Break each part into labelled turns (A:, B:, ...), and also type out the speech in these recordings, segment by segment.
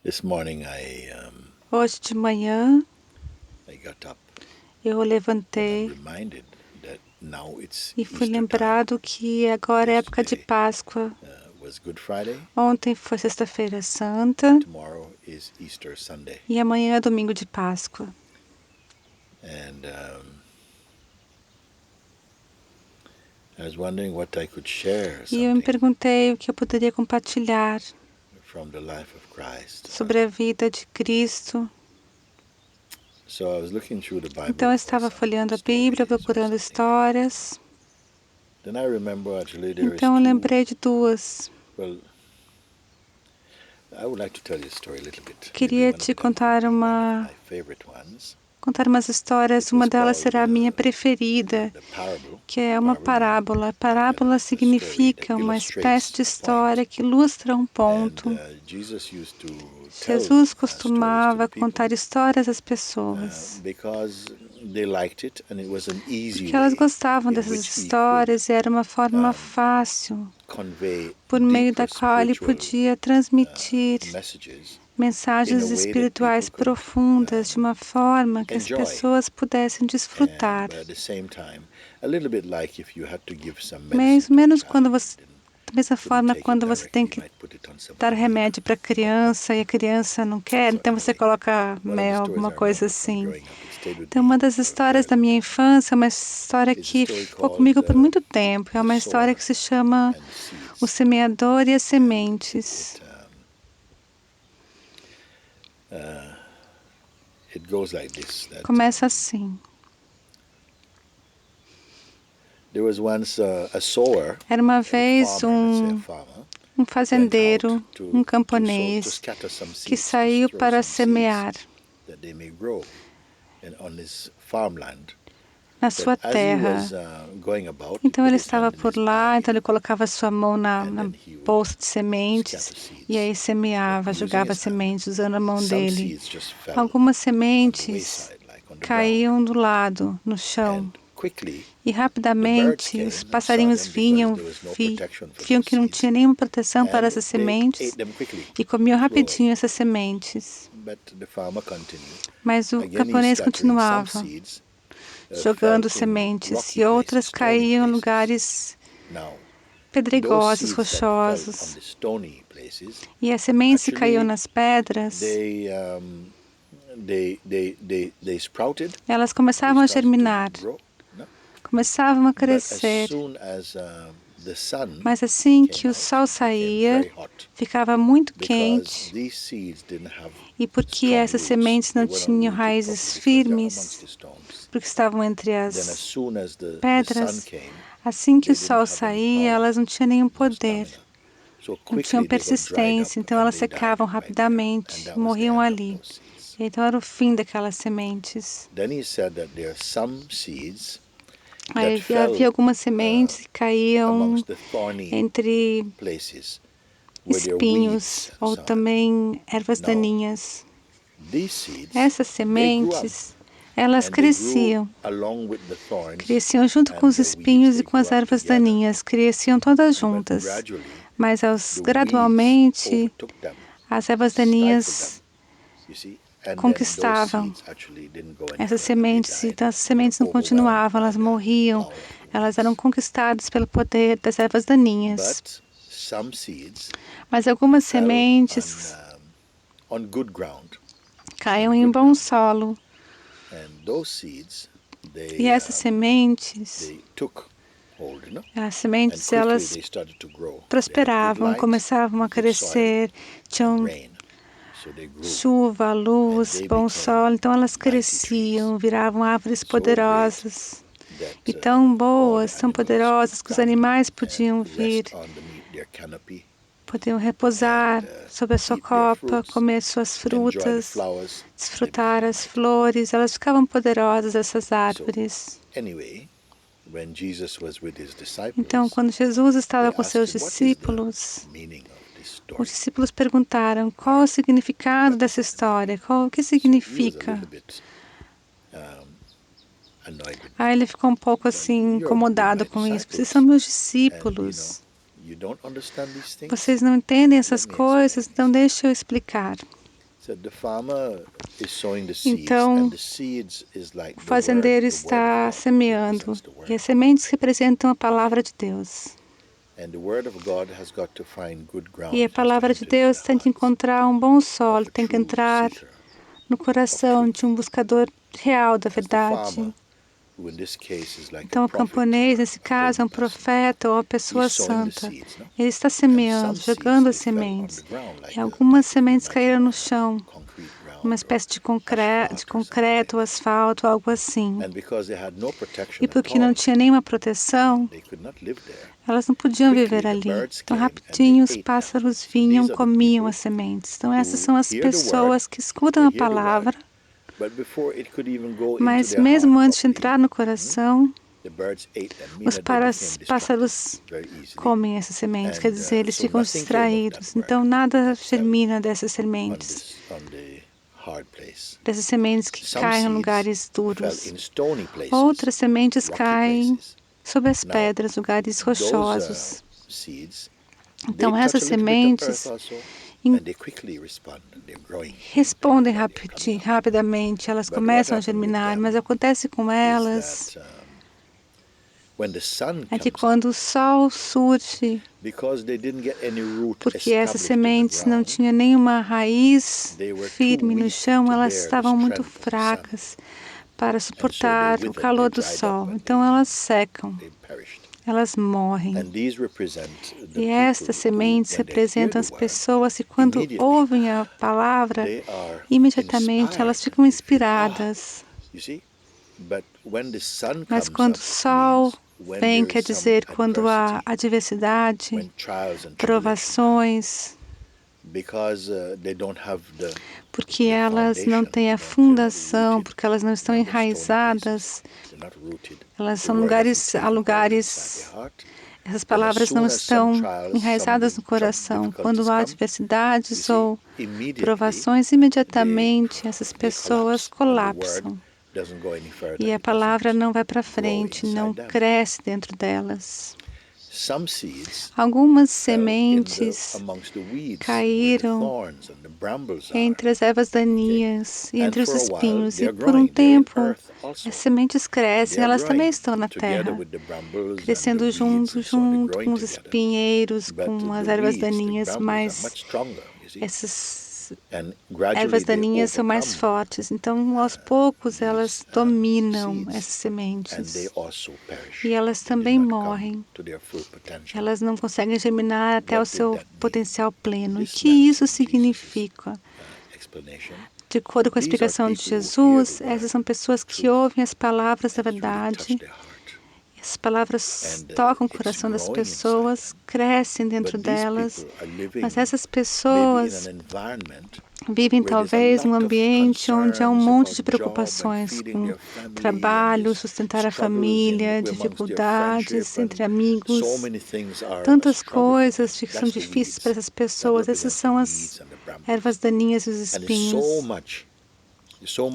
A: This morning
B: Hoje de manhã
A: I got up
B: eu
A: and I'm
B: levantei
A: reminded that now it's
B: e fui
A: Easter time.
B: lembrado que agora é época de
A: Yesterday
B: Páscoa.
A: was Good Friday,
B: Ontem foi Sexta-feira Santa
A: tomorrow is Easter Sunday.
B: e amanhã é domingo de Páscoa.
A: And I was wondering what I could share
B: E eu me
A: something
B: perguntei o que eu poderia compartilhar
A: from the life of Christ.
B: sobre a vida de Cristo.
A: So I was looking through the
B: Então
A: Bible
B: eu
A: for
B: estava
A: some
B: folheando a Bíblia,
A: stories or
B: procurando
A: something like that.
B: histórias.
A: Then I remember actually there is
B: Então eu
A: two.
B: lembrei de duas.
A: Well, I would like to tell you a story a little bit. Maybe
B: Queria
A: one of
B: te
A: them could
B: contar
A: be one of my favorite ones.
B: umas histórias.
A: It
B: Uma
A: was
B: delas
A: called
B: será a minha preferida,
A: the parable.
B: que é uma
A: Parable meaning
B: parábola.
A: like
B: Parábola
A: a story that
B: significa uma espécie
A: illustrates
B: de
A: a point.
B: história que ilustra um
A: And
B: ponto.
A: Jesus used to tell
B: Jesus
A: stories to the
B: costumava
A: people
B: contar histórias às pessoas,
A: because they liked it and it was an easy
B: porque elas
A: way
B: gostavam
A: in
B: dessas
A: which he could
B: histórias e era uma forma fácil,
A: convey
B: por meio da
A: deeper
B: qual ele
A: spiritual
B: podia transmitir
A: messages in a
B: mensagens
A: way that
B: espirituais
A: people could
B: profundas de uma forma que as
A: enjoy.
B: pessoas pudessem desfrutar.
A: But at the same time, a little bit like if you had to give some
B: Mais
A: medicine
B: ou
A: to a
B: menos
A: child,
B: quando você, da mesma
A: couldn't
B: forma,
A: take it
B: quando você tem
A: directly, you
B: que
A: might put it on some
B: dar
A: honey.
B: remédio para a criança e a criança não quer,
A: So
B: então você
A: anyway,
B: coloca
A: one of the
B: mel,
A: stories
B: alguma
A: I
B: coisa
A: remember from
B: assim.
A: growing up, it stayed with
B: Então,
A: me
B: uma das
A: for a very
B: histórias da
A: long
B: minha
A: time.
B: infância é uma história
A: It's a
B: que
A: story
B: ficou
A: called
B: comigo por muito tempo. É
A: The
B: uma história
A: Sower
B: que se chama
A: and the
B: O
A: Seeds.
B: Semeador e as
A: And
B: Sementes.
A: it goes like this, that
B: Começa assim.
A: there was once a sower,
B: Era uma
A: a
B: vez
A: farmer, let's say a farmer,
B: um
A: went out
B: fazendeiro, um
A: to
B: camponês,
A: scatter some
B: que
A: seeds, to
B: saiu
A: throw
B: para
A: some seeds
B: semear
A: that they may grow on his farmland.
B: na
A: But
B: sua
A: as he
B: terra.
A: was going about, he
B: Então
A: put
B: ele
A: his
B: estava
A: hand in
B: por
A: his
B: lá,
A: bag
B: então ele colocava sua mão
A: and
B: na
A: then he would
B: bolsa de sementes
A: scatter
B: e
A: seeds,
B: aí semeava,
A: but using
B: jogava
A: his hand.
B: sementes usando a mão
A: Some
B: dele.
A: seeds just fell
B: Algumas
A: on the
B: sementes
A: wayside, like on the ground.
B: caíam do lado, no chão.
A: And quickly,
B: E
A: the birds
B: rapidamente os
A: came and saw
B: passarinhos
A: them because
B: vinham,
A: there was no protection for
B: viam
A: those
B: que não
A: seeds.
B: tinha nenhuma proteção para
A: And
B: essas
A: they
B: sementes
A: ate them quickly,
B: e comiam
A: throwing.
B: rapidinho essas sementes.
A: But the farmer continued.
B: Mas o
A: Again, he's
B: camponês
A: scattering some
B: continuava
A: seeds, fell
B: jogando
A: in
B: sementes
A: rocky
B: e outras
A: places, stony
B: caíam em
A: places.
B: lugares
A: Now, those
B: pedregosos,
A: seeds that fell on
B: rochosos.
A: the stony places,
B: E as sementes que caíam
A: actually,
B: nas pedras,
A: they sprouted.
B: elas
A: They
B: começavam a
A: started to
B: germinar,
A: grow. No?
B: começavam a
A: But as
B: crescer.
A: soon as the sun
B: Mas assim que
A: came
B: o
A: out,
B: sol
A: it became
B: saía,
A: very hot
B: ficava muito
A: because
B: quente.
A: these seeds didn't have
B: E porque
A: strong
B: essas
A: roots.
B: sementes
A: They
B: não
A: were not
B: tinham
A: rooted properly
B: raízes
A: because they're amongst
B: firmes,
A: the stones.
B: porque estavam entre
A: Then as
B: as
A: soon as the sun
B: pedras,
A: came,
B: assim que o
A: they didn't
B: sol
A: have any
B: saía,
A: power,
B: elas não tinham nenhum
A: no
B: poder,
A: stamina. So
B: não tinham
A: quickly they got dried up
B: persistência, então
A: and
B: elas
A: they died
B: secavam
A: right there. And
B: rapidamente,
A: that was the
B: morriam
A: end of
B: ali.
A: those seeds.
B: Então era o fim daquelas sementes.
A: Then he said that there are some seeds
B: Aí
A: that
B: havia
A: fell
B: algumas sementes que caíam
A: amongst the thorny
B: entre
A: places where there are weeds
B: espinhos
A: and
B: ou
A: so on.
B: também ervas
A: Now,
B: daninhas.
A: these seeds,
B: Essas
A: they grew up
B: sementes, elas
A: and they grew
B: cresciam,
A: along with the thorns
B: cresciam junto com
A: and
B: os
A: the weeds.
B: espinhos e
A: They
B: com
A: grew
B: as
A: up
B: ervas
A: together.
B: daninhas, cresciam todas
A: But
B: juntas.
A: gradually,
B: Mas
A: the weeds
B: gradualmente,
A: overtook them,
B: as ervas
A: stifled them,
B: daninhas
A: you see. And then those
B: conquistavam
A: seeds actually didn't go any
B: essas
A: further. They
B: sementes,
A: died.
B: então as
A: They were
B: sementes não
A: overwhelmed
B: continuavam,
A: by
B: elas
A: the
B: morriam,
A: power of the
B: elas eram
A: weeds.
B: conquistadas pelo poder das ervas daninhas.
A: But some seeds
B: Mas algumas
A: fell
B: sementes
A: on good ground.
B: caíam em bom solo.
A: And those seeds,
B: E essas sementes,
A: they took hold, you know?
B: as
A: And
B: sementes,
A: quickly
B: elas
A: they started to grow. They had good
B: prosperavam,
A: light,
B: começavam a
A: good soil,
B: crescer,
A: and
B: tinham
A: rain. So they grew.
B: chuva, luz,
A: they
B: bom
A: became
B: sol, então elas
A: mighty
B: cresciam, viravam árvores
A: So great
B: poderosas.
A: that
B: E tão
A: all the
B: boas, tão
A: animals
B: poderosas,
A: could
B: que os
A: come
B: animais podiam
A: and
B: vir,
A: rest underneath their canopy,
B: podiam repousar sobre a sua
A: eat their
B: copa,
A: fruits,
B: comer suas
A: enjoy the
B: frutas,
A: flowers. They
B: desfrutar
A: became
B: as
A: mighty.
B: flores, elas ficavam poderosas, essas
A: So
B: árvores.
A: anyway, when Jesus was with his
B: Então,
A: disciples,
B: quando Jesus estava
A: they
B: com
A: asked
B: seus
A: him, what is the
B: discípulos,
A: meaning of this
B: os
A: story?
B: discípulos perguntaram qual é o significado dessa história, o que
A: So he was a
B: significa.
A: little bit annoyed with them.
B: Ele ficou um pouco assim
A: You're with
B: incomodado
A: my
B: com isso. Vocês
A: disciples,
B: são meus
A: and
B: discípulos.
A: you don't understand these things.
B: Vocês não entendem
A: Let
B: essas
A: me explain
B: coisas, então
A: this.
B: deixa eu explicar.
A: So the farmer is sowing the seeds,
B: Então,
A: and the seeds is like
B: o
A: the
B: fazendeiro
A: word
B: está
A: of God
B: semeando,
A: represents the
B: e
A: word.
B: as sementes representam a palavra de Deus.
A: And the word of God has got to find good ground.
B: E a
A: It has to
B: palavra de
A: enter into
B: Deus
A: the
B: tem que
A: hearts
B: encontrar um bom solo,
A: of a
B: tem que
A: true
B: entrar
A: seeker
B: no
A: of
B: coração
A: truth.
B: de um buscador real da
A: As the
B: verdade.
A: farmer, who in this case is like a
B: Então, o
A: prophet
B: camponês,
A: or
B: nesse
A: a
B: caso, é
A: holy
B: um
A: person,
B: profeta ou uma pessoa
A: he's sowing the
B: santa.
A: seeds, no?
B: Ele está
A: And
B: semeando,
A: some seeds
B: jogando as
A: they fell on the
B: sementes.
A: ground
B: E
A: like
B: algumas
A: if you
B: sementes
A: imagine
B: caíram no
A: on
B: chão,
A: a concrete
B: uma
A: ground or
B: espécie de
A: asphalt or something like
B: concreto,
A: that.
B: asfalto, algo assim.
A: And because they had no
B: E
A: protection at
B: porque não
A: all,
B: tinha nenhuma proteção,
A: they could not live there.
B: elas não podiam
A: Quickly
B: viver
A: the
B: ali.
A: birds
B: Então,
A: came and they
B: rapidinho, os
A: ate them.
B: pássaros
A: So
B: vinham,
A: these are the
B: comiam
A: people
B: as sementes. Então, essas
A: who
B: são as
A: hear the word,
B: pessoas que escutam
A: they
B: a
A: hear the word,
B: palavra,
A: but before it could even go into
B: mas
A: their heart
B: mesmo antes de
A: properly,
B: entrar no coração,
A: the birds ate them,
B: os
A: meaning they became distracted
B: pássaros
A: very easily.
B: comem essas sementes, quer
A: And
B: dizer, eles
A: so
B: ficam
A: nothing came of that
B: distraídos.
A: word
B: Então, nada
A: that fell
B: germina dessas sementes,
A: on the hard place.
B: dessas sementes que
A: Some
B: caem em
A: seeds
B: lugares
A: fell
B: duros.
A: in stony places,
B: Outras sementes
A: rocky
B: caem
A: places.
B: sobre as
A: Now,
B: pedras, lugares
A: those
B: rochosos.
A: seeds, they
B: Então,
A: touch
B: essas
A: a little bit of earth
B: sementes
A: also,
B: em-
A: and they quickly respond. They're growing.
B: respondem
A: And they're coming up.
B: rapidamente, elas
A: But what
B: começam a
A: happened with
B: germinar,
A: them
B: mas acontece com
A: is
B: elas
A: that when the sun
B: é que
A: comes up,
B: quando o sol surge,
A: because they didn't get any root
B: porque essas
A: established in the
B: sementes não
A: ground,
B: tinham nenhuma raiz
A: they were too
B: firme no
A: weak
B: chão,
A: to
B: elas
A: bear the
B: estavam muito
A: strength of the sun.
B: fracas para
A: And so they
B: suportar o
A: withered, they
B: calor do
A: dried up,
B: sol.
A: and
B: Então elas secam,
A: they perished.
B: elas morrem.
A: And these represent the
B: E
A: people
B: estas
A: who,
B: sementes
A: when they hear
B: representam
A: the
B: as
A: word,
B: pessoas que, quando
A: immediately
B: ouvem a palavra,
A: they are
B: imediatamente elas
A: inspired.
B: ficam
A: They feel,
B: inspiradas.
A: you see? But when the sun
B: Mas
A: comes
B: quando
A: up
B: o sol
A: means when
B: vem,
A: there
B: quer
A: is some
B: dizer, quando há
A: adversity,
B: adversidade,
A: when trials and tribulation come,
B: provações,
A: because they don't have
B: porque
A: the
B: elas não
A: foundation,
B: têm a
A: they're not
B: fundação,
A: rooted,
B: porque elas não estão
A: they're stony places,
B: enraizadas,
A: they're not rooted.
B: elas
A: The
B: são
A: word hasn't
B: há
A: taken hold inside
B: lugares,
A: their heart.
B: essas
A: Then as
B: palavras não
A: soon as some
B: estão
A: trials,
B: enraizadas no coração.
A: difficulties
B: Quando há
A: come, you
B: adversidades
A: see,
B: ou
A: immediately
B: provações,
A: they
B: imediatamente essas
A: they
B: pessoas
A: collapse, and the word
B: colapsam.
A: doesn't go any further.
B: E a
A: It
B: palavra
A: doesn't
B: não vai para
A: grow
B: frente, não
A: inside them.
B: cresce dentro delas.
A: Some seeds
B: Algumas
A: fell
B: sementes
A: amongst the weeds, where the
B: caíram
A: thorns and the brambles are.
B: entre as ervas
A: Okay?
B: daninhas e
A: And
B: entre os
A: for a while
B: espinhos. E
A: they're
B: por um
A: growing. They're in
B: tempo,
A: earth also.
B: as sementes
A: And they
B: crescem,
A: are
B: elas também
A: growing
B: estão na
A: together
B: terra,
A: with the brambles and the
B: crescendo
A: weeds
B: junto,
A: and so on. They're
B: junto
A: growing
B: com os
A: together.
B: espinheiros,
A: But
B: com as
A: the
B: ervas
A: weeds, the
B: daninhas,
A: brambles are
B: mas
A: much stronger, you see.
B: essas
A: And gradually
B: ervas
A: they
B: daninhas são mais
A: overcome
B: fortes. Então, aos poucos, elas
A: these
B: dominam
A: seeds,
B: essas
A: and they
B: sementes.
A: also perish.
B: E elas
A: They did
B: também
A: not come
B: morrem.
A: to their full potential.
B: Elas não conseguem germinar até o
A: What did
B: seu
A: that mean?
B: potencial pleno. E o
A: This
B: que
A: meant,
B: isso
A: in Jesus'
B: significa?
A: explanation,
B: De acordo com a
A: these are
B: explicação de
A: people who hear
B: Jesus,
A: the word
B: essas são pessoas
A: of
B: que
A: truth,
B: ouvem as palavras da
A: and it's really touched
B: verdade.
A: their heart.
B: Essas palavras
A: And
B: tocam o
A: it's
B: coração das
A: growing inside
B: pessoas,
A: them.
B: crescem dentro
A: But these
B: delas.
A: people are living
B: Mas essas
A: maybe in
B: pessoas
A: an environment
B: vivem
A: where there's a
B: talvez num
A: lot of
B: ambiente onde há um
A: concerns
B: monte
A: about
B: de
A: job and
B: preocupações
A: feeding
B: com
A: their family and
B: trabalho,
A: there's
B: sustentar a
A: struggles
B: família,
A: amongst their friendship
B: dificuldades entre
A: and so
B: amigos.
A: many things are a
B: Tantas
A: struggle for them.
B: coisas que são
A: That's the
B: difíceis para
A: weeds.
B: essas
A: That
B: pessoas. Essas
A: represents the
B: são as
A: weeds and the brambles.
B: ervas daninhas e os
A: And there's so
B: espinhos.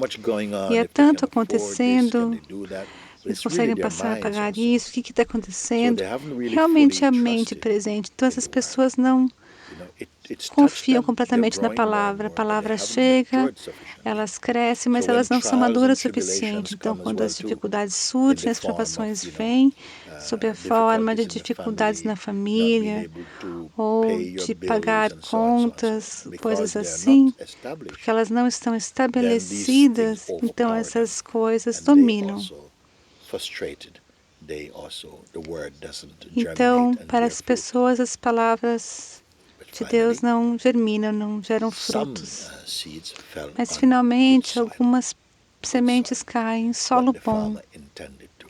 A: much going on.
B: E é
A: If they
B: tanto
A: can afford this, can
B: acontecendo,
A: they do that? But
B: eles
A: it's really
B: conseguem
A: their
B: passar a
A: minds
B: pagar
A: also.
B: isso, o que está
A: So
B: acontecendo.
A: they haven't really
B: Realmente
A: fully
B: a mente
A: trusted
B: presente. Então
A: in
B: essas
A: the word.
B: pessoas não
A: You know, it's touched
B: confiam
A: them, they're
B: completamente na
A: growing more and
B: palavra. A
A: more, but they
B: palavra
A: haven't
B: chega,
A: matured sufficiently.
B: elas crescem,
A: So
B: mas
A: when
B: elas não são
A: trials and
B: maduras o
A: tribulations
B: suficiente. Então,
A: come as
B: quando
A: well
B: as
A: too,
B: dificuldades
A: in
B: surgem,
A: the
B: as
A: form
B: provações
A: of,
B: vêm, sob a forma de
A: difficulties in the
B: dificuldades na
A: family, not being
B: família,
A: able to
B: ou
A: pay your
B: de
A: bills
B: pagar
A: and so on, so on, so
B: contas,
A: on.
B: coisas
A: Because they are not
B: assim, porque
A: established,
B: elas não estão
A: then these things
B: estabelecidas, então
A: overpower them,
B: essas coisas
A: and they
B: dominam.
A: also frustrated. The word doesn't
B: Então,
A: germinate and
B: para
A: bear
B: as
A: fruit.
B: pessoas, as palavras
A: But
B: de Deus
A: finally,
B: não germinam, não geram
A: some
B: frutos.
A: seeds fell
B: Mas,
A: on good
B: finalmente,
A: soil,
B: algumas sementes caem em solo
A: what the
B: bom,
A: farmer intended to.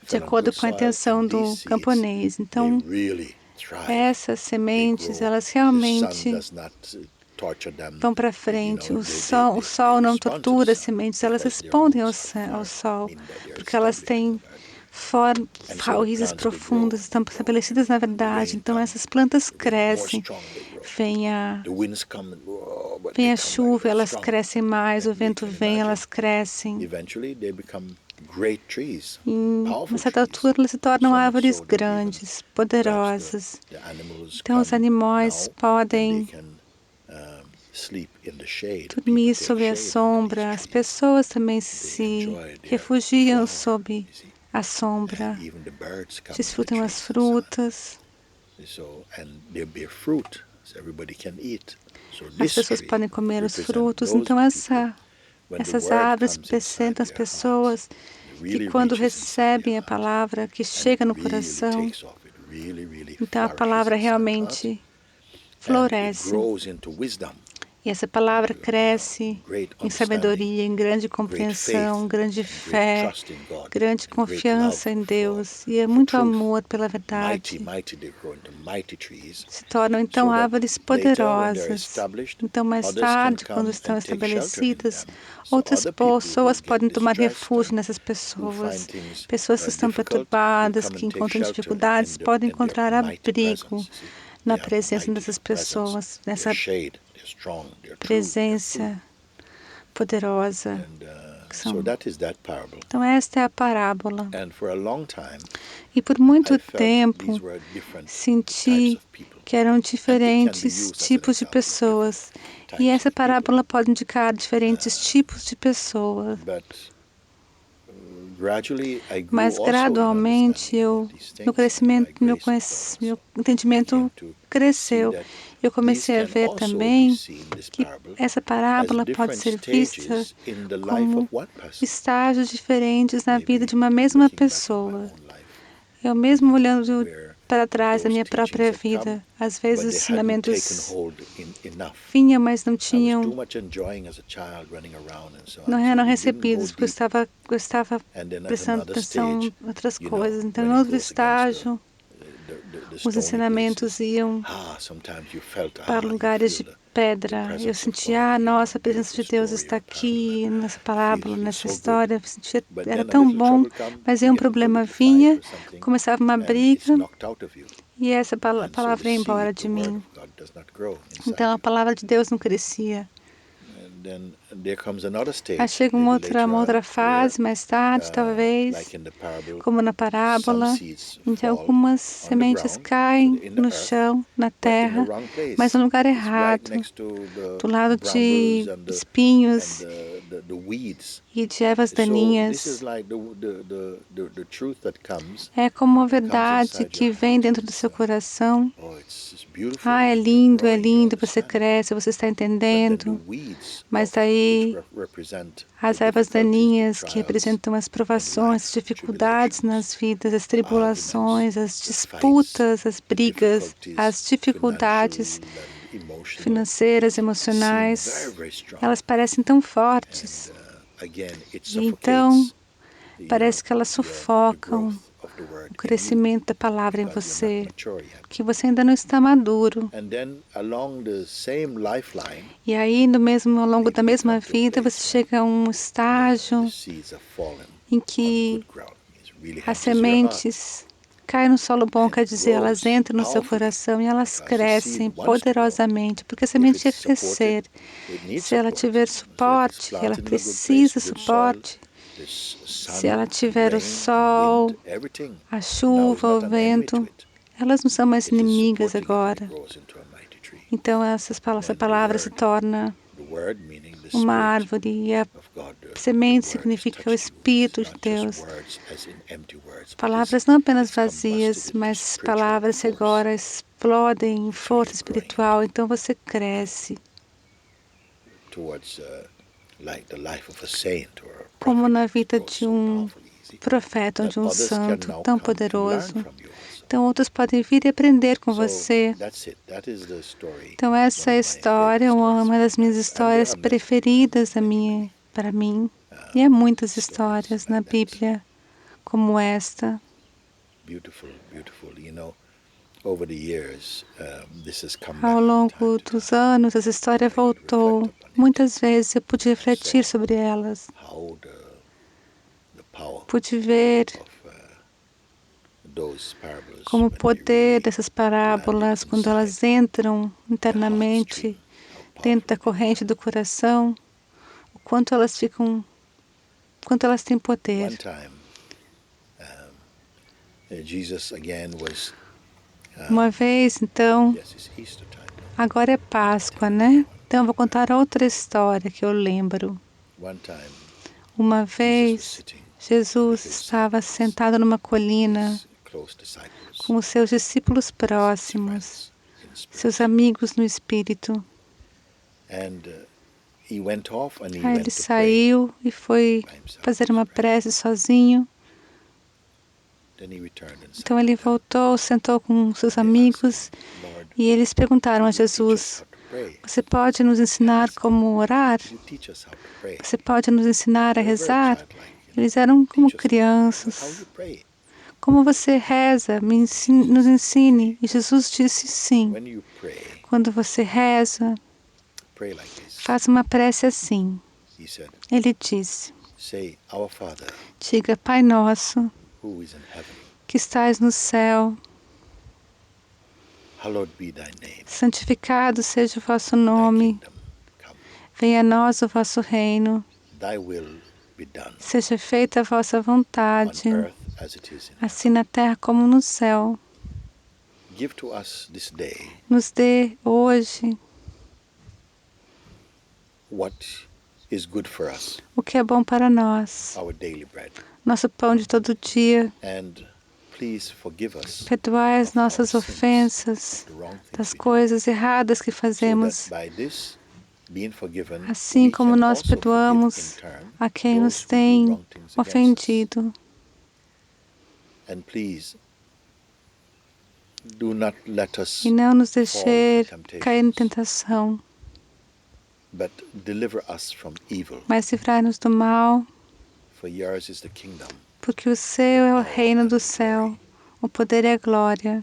B: de
A: Fell on
B: acordo
A: good
B: com a
A: soil,
B: intenção
A: and
B: do
A: these seeds,
B: camponês.
A: they
B: Então,
A: really thrive.
B: essas
A: They
B: sementes,
A: grow.
B: elas
A: The sun
B: realmente
A: does not torture them.
B: vão para frente. O sol não
A: Respond to the
B: tortura as
A: sun
B: sementes, elas
A: because their
B: respondem
A: roots are
B: ao
A: firm,
B: sol,
A: meaning that they are
B: porque elas
A: established in
B: têm
A: the word. And so the
B: raízes
A: plants, they grow,
B: profundas, estão
A: they grow,
B: estabelecidas na
A: and the
B: verdade.
A: rain
B: Então,
A: come,
B: essas plantas
A: they get more
B: crescem.
A: strong, they grow.
B: Vem
A: The winds come and but
B: vem
A: they
B: a
A: come back
B: chuva,
A: very
B: elas
A: strong.
B: crescem mais. O
A: And we
B: vento
A: can
B: vem,
A: imagine,
B: elas crescem.
A: eventually they become great trees,
B: Em uma
A: powerful
B: certa
A: trees.
B: altura, elas se tornam
A: So much
B: árvores
A: so that even
B: grandes,
A: perhaps
B: poderosas.
A: the animals
B: Então, os
A: come
B: animais
A: now and they
B: podem
A: can sleep in the shade.
B: dormir
A: People take
B: sob a
A: shade under
B: sombra.
A: these
B: As
A: trees.
B: pessoas também
A: They
B: se
A: enjoy their
B: refugiam
A: flower,
B: sob
A: you see.
B: a
A: And
B: sombra,
A: even the birds come to the
B: desfrutam as
A: trees and so on.
B: frutas.
A: So, and they bear fruit, so everybody can eat. So
B: As
A: this
B: pessoas
A: tree
B: podem comer os
A: represents
B: frutos.
A: those
B: Então,
A: people when the
B: essas
A: word
B: árvores
A: comes inside
B: representam as
A: their hearts.
B: pessoas
A: It
B: que,
A: really
B: quando
A: reaches inside their
B: recebem a
A: heart.
B: palavra, que
A: And it
B: chega no
A: really
B: coração,
A: takes off. It really
B: então a
A: flourishes
B: palavra
A: inside the heart.
B: realmente
A: And it
B: floresce.
A: grows into wisdom.
B: E essa palavra
A: You know,
B: cresce
A: great
B: em
A: understanding,
B: sabedoria, em grande
A: great faith,
B: compreensão, grande
A: and great
B: fé,
A: trust in God,
B: grande
A: and great love
B: confiança em
A: for
B: Deus e é
A: for
B: muito
A: truth.
B: amor pela
A: Mighty,
B: verdade.
A: they grow into mighty trees.
B: Se tornam então
A: So that
B: árvores
A: later, when they're
B: poderosas.
A: established,
B: Então, mais
A: others can
B: tarde, quando
A: come
B: estão
A: and take shelter in
B: estabelecidas,
A: them. So
B: outras
A: other people who
B: pessoas
A: get
B: podem tomar
A: distressed
B: refúgio
A: and
B: nessas
A: who
B: pessoas.
A: find things
B: Pessoas que estão
A: difficult will
B: perturbadas,
A: come
B: que
A: and take
B: encontram
A: shelter
B: dificuldades, podem
A: in their
B: encontrar
A: mighty
B: abrigo
A: presence. See,
B: na
A: they have a
B: presença
A: mighty
B: dessas
A: presence.
B: pessoas,
A: They're
B: nessa
A: shade, they're strong, they're true, they're true.
B: presença poderosa.
A: And
B: Que
A: so
B: são...
A: that is that parable.
B: Então, esta é a parábola.
A: And for a long time,
B: E por muito
A: I felt
B: tempo,
A: these were different types
B: senti
A: of people.
B: que eram
A: And it can be
B: diferentes
A: used as an
B: tipos de
A: example of
B: pessoas.
A: different
B: E
A: types
B: essa
A: of people.
B: parábola pode indicar diferentes tipos de pessoas.
A: But gradually I grew
B: Mas
A: also in
B: gradualmente,
A: understanding about these
B: meu
A: things, and by
B: crescimento,
A: grace of God
B: meu
A: also
B: entendimento
A: came to see
B: cresceu.
A: that
B: Eu
A: these
B: comecei a
A: can
B: ver
A: also be
B: também
A: seen, this
B: que
A: parable,
B: essa
A: as
B: parábola pode
A: different
B: ser vista
A: stages in the life
B: como
A: of one person.
B: estágios diferentes na vida
A: Maybe
B: de uma mesma
A: looking back at my
B: pessoa.
A: own life,
B: Eu mesmo olhando
A: where
B: para trás da
A: those
B: minha
A: teachings
B: própria
A: had come,
B: vida, às
A: but
B: vezes
A: they
B: os
A: hadn't taken
B: ensinamentos
A: hold enough.
B: vinham, mas não
A: I was too
B: tinham,
A: much enjoying as a child, running around and so on.
B: não
A: So
B: eram
A: it didn't go
B: recebidos, porque
A: deep.
B: eu estava
A: And then at
B: prestando
A: another
B: atenção
A: stage,
B: em outras
A: you know,
B: coisas. Então,
A: when
B: em
A: it
B: outro
A: goes against
B: estágio,
A: the
B: os
A: stony
B: ensinamentos
A: places,
B: iam
A: sometimes you felt,
B: para
A: you
B: lugares
A: feel
B: de
A: the
B: pedra. Eu
A: presence of
B: sentia,
A: God here,
B: nossa, a presença
A: beautiful
B: de Deus
A: story
B: está
A: of a parable,
B: aqui nessa
A: feels
B: parábola, nessa
A: so good.
B: história. Eu sentia,
A: But
B: era
A: then a
B: tão
A: little
B: bom,
A: trouble come,
B: mas
A: you
B: aí um
A: get into a
B: problema
A: little fight
B: vinha,
A: or something,
B: começava uma
A: and it's
B: briga
A: knocked out of you.
B: e essa
A: And so the
B: palavra ia embora
A: seed, the
B: de
A: word
B: mim.
A: of God does not grow inside
B: Então a
A: you.
B: palavra de Deus não crescia.
A: And then there comes another
B: Aí
A: stage,
B: chega
A: maybe
B: uma
A: later
B: outra
A: on, where,
B: fase, mais tarde, talvez,
A: like in the parable,
B: como na
A: some
B: parábola,
A: seeds
B: em que
A: fall
B: algumas
A: on the
B: sementes
A: ground, so
B: caem
A: in the
B: no
A: earth,
B: chão, na
A: but in the
B: terra,
A: wrong
B: mas
A: place.
B: no lugar
A: It's right
B: errado,
A: next to the
B: do lado
A: brambles
B: de
A: and
B: espinhos
A: the weeds.
B: e de ervas
A: So this is
B: daninhas.
A: like the truth that comes
B: É como a
A: and comes
B: verdade
A: inside your
B: que vem
A: heart.
B: dentro do seu coração.
A: Oh, it's beautiful
B: Ah,
A: and you're
B: é
A: growing, you're
B: lindo, você
A: understanding.
B: cresce, você está
A: But then the
B: entendendo.
A: weeds
B: Mas
A: which
B: daí
A: represent
B: as
A: the
B: ervas
A: difficulties, the
B: daninhas que
A: trials
B: representam as
A: in
B: provações, as
A: life,
B: dificuldades nas
A: tribulations,
B: vidas, as
A: the arguments,
B: tribulações, as
A: the fights,
B: disputas, as
A: the
B: brigas,
A: difficulties,
B: as
A: financial
B: dificuldades
A: and emotional,
B: financeiras,
A: seem
B: emocionais,
A: very strong.
B: elas parecem tão
A: And
B: fortes.
A: again, it
B: E então,
A: suffocates
B: parece que elas
A: the
B: sufocam
A: growth of the word
B: o
A: in you
B: crescimento da palavra em
A: because you're not
B: você,
A: mature yet.
B: que você ainda não está maduro.
A: And then along the same lifeline,
B: E aí, ao longo da
A: maybe you
B: mesma
A: come to a
B: vida,
A: place
B: você
A: when
B: chega a um
A: the
B: estágio
A: seeds have fallen
B: em
A: on
B: que
A: good ground. It really
B: as
A: enters your heart
B: sementes caem no solo bom,
A: and
B: quer
A: it
B: dizer, elas
A: grows
B: entram no seu
A: powerfully
B: coração e elas
A: because the seed
B: crescem
A: wants to grow.
B: poderosamente, porque a
A: If
B: semente quer
A: it's supported,
B: crescer.
A: it needs
B: Se ela
A: support.
B: tiver
A: So if it's
B: suporte, ela
A: planted in a good place,
B: precisa
A: good soil,
B: suporte.
A: there's
B: Se
A: sun
B: ela
A: and
B: tiver o
A: rain and
B: sol,
A: wind, everything
B: a
A: now is
B: chuva, o
A: not an enemy to
B: vento,
A: it.
B: elas não são mais
A: It is
B: inimigas
A: supporting it and it
B: agora.
A: grows into a mighty tree.
B: Então essa
A: Then
B: palavra se torna
A: the word meaning the
B: uma
A: spirit
B: árvore e a
A: of God, the
B: semente
A: word has
B: significa o
A: touched you. It
B: Espírito
A: is
B: de
A: not just
B: Deus.
A: words as in empty words, but
B: Palavras não apenas
A: it's combusted
B: vazias,
A: into
B: mas
A: spiritual
B: palavras que
A: force.
B: agora explodem em
A: So
B: força
A: you're growing
B: espiritual. Então você cresce,
A: towards like the life of a saint or a
B: como
A: prophet.
B: na
A: It
B: vida
A: grows
B: de
A: so powerfully, see,
B: profeta ou
A: that
B: de
A: others can
B: santo
A: now
B: tão
A: come and learn
B: poderoso.
A: from you also.
B: Então outros podem vir e aprender com
A: So
B: você.
A: that's it. That is the story.
B: Então essa
A: One
B: é a
A: of my favorite
B: história,
A: stories
B: uma das
A: from the
B: minhas
A: Bible. And there
B: histórias
A: are many,
B: preferidas
A: many.
B: para mim. E há muitas
A: Stories
B: histórias na
A: like that.
B: Bíblia como esta.
A: Beautiful, beautiful. You know, over the years, this has come
B: Ao
A: back from
B: longo
A: time to
B: dos
A: time.
B: anos, essa história
A: I could
B: voltou.
A: reflect upon it.
B: Muitas vezes eu pude refletir
A: saw
B: sobre elas.
A: how the power
B: Pude ver
A: of those parables
B: como o
A: when they
B: poder
A: really
B: dessas
A: landed
B: parábolas, quando
A: inside
B: elas entram
A: the
B: internamente
A: heartstream, how
B: dentro da
A: powerful they
B: corrente
A: become.
B: do coração, o quanto elas ficam, quanto elas têm poder.
A: One time, Jesus again was.
B: Uma vez, então,
A: Yes, it's Easter time. No?
B: agora é Páscoa, né? Então, eu vou contar outra história que eu lembro.
A: one time
B: Uma
A: Jesus was
B: vez,
A: sitting
B: Jesus
A: with his
B: estava
A: disciples,
B: sentado numa colina
A: his close disciples,
B: com os seus discípulos
A: his
B: próximos,
A: friends in
B: seus
A: spirit.
B: amigos no Espírito.
A: And he went off and he
B: Aí ele
A: went to pray
B: saiu e foi
A: by himself.
B: fazer
A: to
B: uma
A: pray.
B: prece sozinho.
A: Then he returned and
B: Então
A: sat
B: ele
A: with them.
B: voltou, sentou com seus
A: And they asked
B: amigos
A: him, Lord,
B: e eles perguntaram a
A: could you teach us
B: Jesus:
A: how to pray?
B: Você pode nos ensinar como orar?
A: Could you teach us how to pray?
B: Você pode nos ensinar a
A: They were very
B: rezar?
A: childlike,
B: Eles eram como
A: Teach us how to pray. How
B: crianças.
A: you pray?
B: Como você reza? Nos ensine. E Jesus disse sim.
A: When you pray,
B: Quando você reza,
A: pray like this.
B: faça uma prece assim.
A: He said,
B: Ele disse:
A: say, Our Father,
B: diga, Pai nosso,
A: who is in heaven,
B: que estás no céu,
A: hallowed be thy name.
B: santificado seja o vosso
A: Thy
B: nome.
A: kingdom come.
B: Venha a nós o vosso reino.
A: Thy will be done
B: Seja feita a vossa
A: on
B: vontade,
A: earth as it is in heaven.
B: assim na terra como no céu.
A: Give to us this day
B: Nos dê hoje
A: what is good for us,
B: o que é bom para nós,
A: our daily bread.
B: nosso pão de todo dia.
A: And please forgive us
B: Perdoai as
A: of our
B: nossas
A: sins,
B: ofensas,
A: the wrong things
B: das
A: we do,
B: coisas erradas que
A: so
B: fazemos,
A: that by this being forgiven,
B: assim
A: we
B: como
A: can
B: nós
A: also forgive in
B: perdoamos
A: turn
B: a quem nos
A: those who do
B: tem
A: wrong things against us.
B: ofendido.
A: And please do not let us
B: E não nos
A: fall
B: deixe
A: for
B: cair em
A: temptations,
B: tentação,
A: but deliver us from evil.
B: mas livrai-nos do mal,
A: For yours is the kingdom,
B: porque o seu é o
A: power,
B: reino
A: and
B: do
A: the
B: céu,
A: glory,
B: o poder e a glória,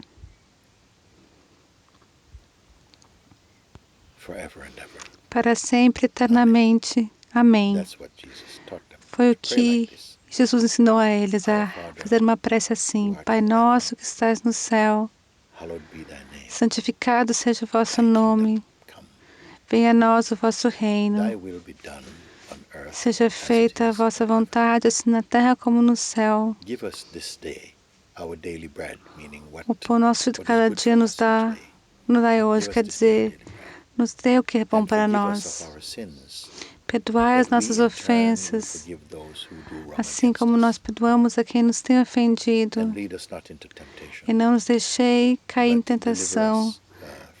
A: forever and ever.
B: para sempre, eternamente. Amém.
A: That's what Jesus taught them.
B: Foi o
A: To pray like
B: que
A: this.
B: Jesus ensinou a eles
A: Our
B: a
A: Father,
B: fazer uma prece assim:
A: who art
B: Pai
A: in
B: nosso
A: heaven,
B: que estás no céu,
A: hallowed be thy name.
B: santificado seja o vosso
A: Thy
B: nome.
A: kingdom come.
B: Venha a nós o vosso reino.
A: Thy will be done on earth
B: Seja
A: as it
B: feita a
A: is
B: vossa
A: in heaven.
B: vontade, assim na terra como no céu.
A: Give us this day our daily bread, meaning what
B: O pão nosso de
A: is
B: cada
A: good
B: dia
A: for
B: nos
A: us each
B: dá,
A: day.
B: nos dai hoje,
A: Give us
B: quer
A: this day our
B: dizer,
A: daily bread.
B: nos dê o que é bom
A: And
B: para
A: forgive us of
B: nós.
A: our sins,
B: Perdoai as
A: that we
B: nossas
A: in turn will
B: ofensas,
A: forgive those who do wrong
B: assim
A: against
B: como nós
A: us.
B: perdoamos a quem nos tem ofendido.
A: And lead us not into temptation,
B: E não nos deixei cair em
A: but deliver
B: tentação,
A: us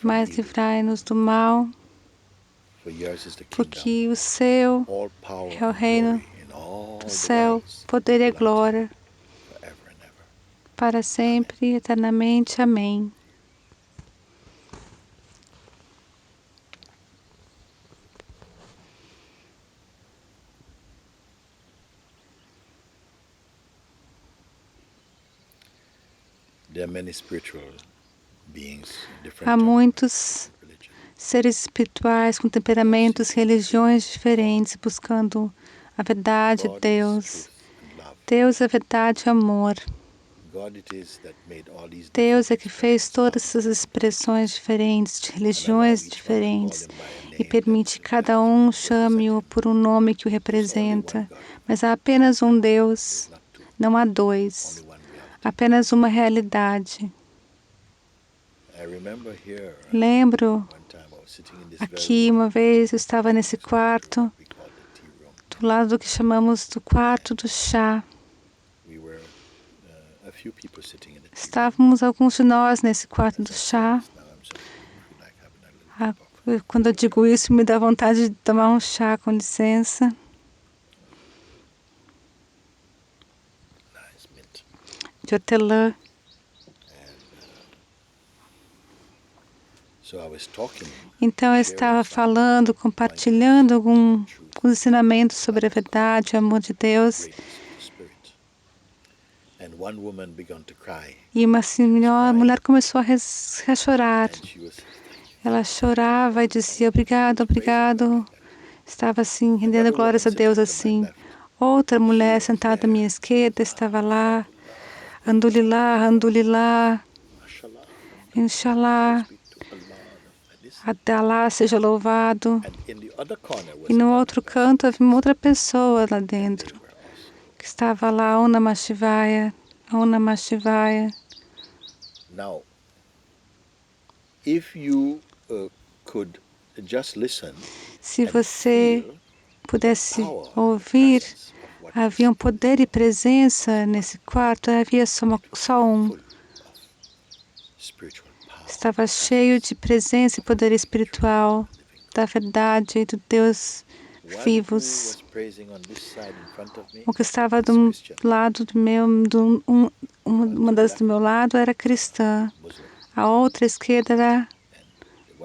A: from
B: mas
A: evil.
B: livrai-nos do mal,
A: For yours is the kingdom,
B: porque o seu
A: all power
B: é o
A: and
B: reino
A: glory in all
B: do
A: the
B: céu,
A: worlds
B: poder e
A: belong to you
B: glória,
A: forever and ever.
B: para sempre e eternamente. Amém.
A: There are many spiritual beings,
B: Há
A: different
B: muitos
A: religion.
B: seres espirituais com temperamentos, religiões diferentes, buscando a verdade,
A: God is
B: Deus.
A: truth and love.
B: Deus é verdade e amor.
A: God it is that made all these
B: Deus é
A: different
B: que fez
A: expressions
B: todas
A: of
B: essas expressões diferentes, de
A: and allow
B: religiões
A: each one to call
B: diferentes,
A: him by a
B: e
A: name
B: permite que cada
A: that
B: chame-o
A: represent him.
B: por um nome que o
A: There's only one
B: representa.
A: God.
B: Mas há apenas um Deus,
A: There's not two.
B: não há
A: Only
B: dois.
A: one reality.
B: Apenas uma realidade.
A: I remember here
B: Lembro,
A: one time I was sitting in this
B: aqui
A: very
B: uma vez eu estava
A: right
B: nesse
A: next door to
B: quarto,
A: what we call the tea room.
B: do lado do que chamamos do quarto do chá.
A: We were a few people sitting in the tea room.
B: Estávamos alguns de nós nesse quarto
A: As
B: do
A: I say
B: chá.
A: this now, I'm sort of feel like having a little cup of
B: Quando eu digo isso, me dá vontade de tomar um chá, com licença,
A: nice mint.
B: de hortelã.
A: So I was talking,
B: Então eu estava falando, compartilhando alguns ensinamentos sobre a verdade, o amor de Deus.
A: greatness of the Spirit. And one woman began to cry.
B: E uma senhora, a mulher começou a chorar.
A: And she was, thank you.
B: Ela chorava e dizia, obrigado, obrigado. Estava assim, rendendo
A: Another woman
B: glórias a Deus
A: sitting to my
B: assim.
A: left,
B: Outra mulher
A: was
B: sentada à minha esquerda estava lá.
A: Alhamdulillah,
B: Andulilá, andulilá,
A: Mashallah,
B: inshallah,
A: speak to Allah. This.
B: até Allah seja louvado.
A: And in the other corner was
B: E no
A: another
B: outro
A: person,
B: canto havia uma outra pessoa lá
A: and they
B: dentro,
A: were also.
B: que estava lá, Om Namah Shivaya, Om Namah Shivaya.
A: Now, if you could just listen
B: Se
A: and
B: você
A: feel
B: pudesse
A: power,
B: ouvir,
A: presence of what
B: havia um
A: was
B: poder e presença nesse quarto, havia só um.
A: full of spiritual power,
B: Estava cheio de presença e poder espiritual,
A: living God.
B: da verdade e do Deus
A: One who
B: vivos.
A: was praising on this side in front of me
B: O que estava
A: is
B: do
A: Christian,
B: lado do meu, uma
A: to the
B: das do
A: left
B: meu lado era cristã,
A: Muslim,
B: a outra esquerda era
A: and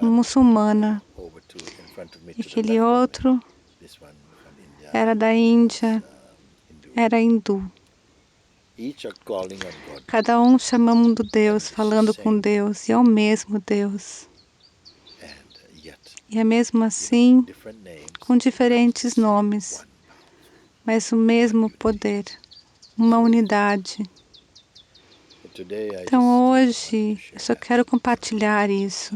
A: the one
B: muçulmana,
A: over to in front of me
B: e
A: to the
B: aquele
A: left of me,
B: outro
A: this one from India
B: era da
A: is
B: Índia,
A: Hindu.
B: era hindu.
A: Each are calling on God,
B: Cada um chamando
A: and
B: Deus,
A: it is the
B: falando com
A: same God,
B: Deus, e é o mesmo Deus.
A: and yet,
B: E é mesmo assim,
A: different names,
B: com
A: but the
B: diferentes
A: same
B: nomes,
A: one power,
B: mas o
A: one
B: mesmo
A: unity.
B: poder, uma
A: So,
B: unidade.
A: so today I
B: Então
A: just wanted to
B: hoje eu
A: share
B: só
A: that.
B: quero compartilhar isso.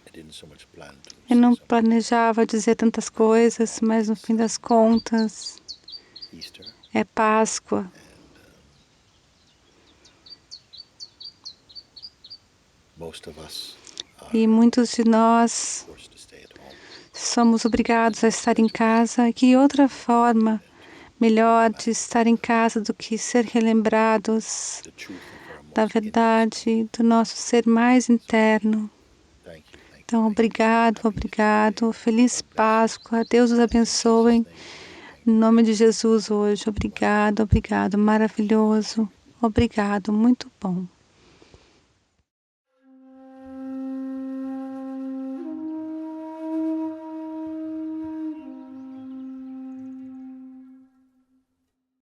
A: I didn't so much plan to
B: Eu
A: say
B: não
A: so many
B: planejava dizer tantas coisas, mas no fim das contas
A: Easter,
B: é Páscoa.
A: and most of us
B: E
A: are
B: muitos de nós
A: forced to stay at home.
B: somos obrigados a estar em casa. E que outra forma melhor de estar em casa do que ser relembrados
A: The truth of our
B: da
A: most innermost being.
B: verdade, do nosso ser mais interno.
A: Thank you, thank you,
B: Então,
A: thank you.
B: obrigado,
A: Happy Easter day.
B: obrigado. Feliz
A: God bless you.
B: Páscoa. Deus os
A: And in Jesus'
B: abençoe.
A: name,
B: Em
A: thank
B: nome
A: you.
B: de Jesus hoje. Obrigado, obrigado. Maravilhoso. Obrigado. Muito bom.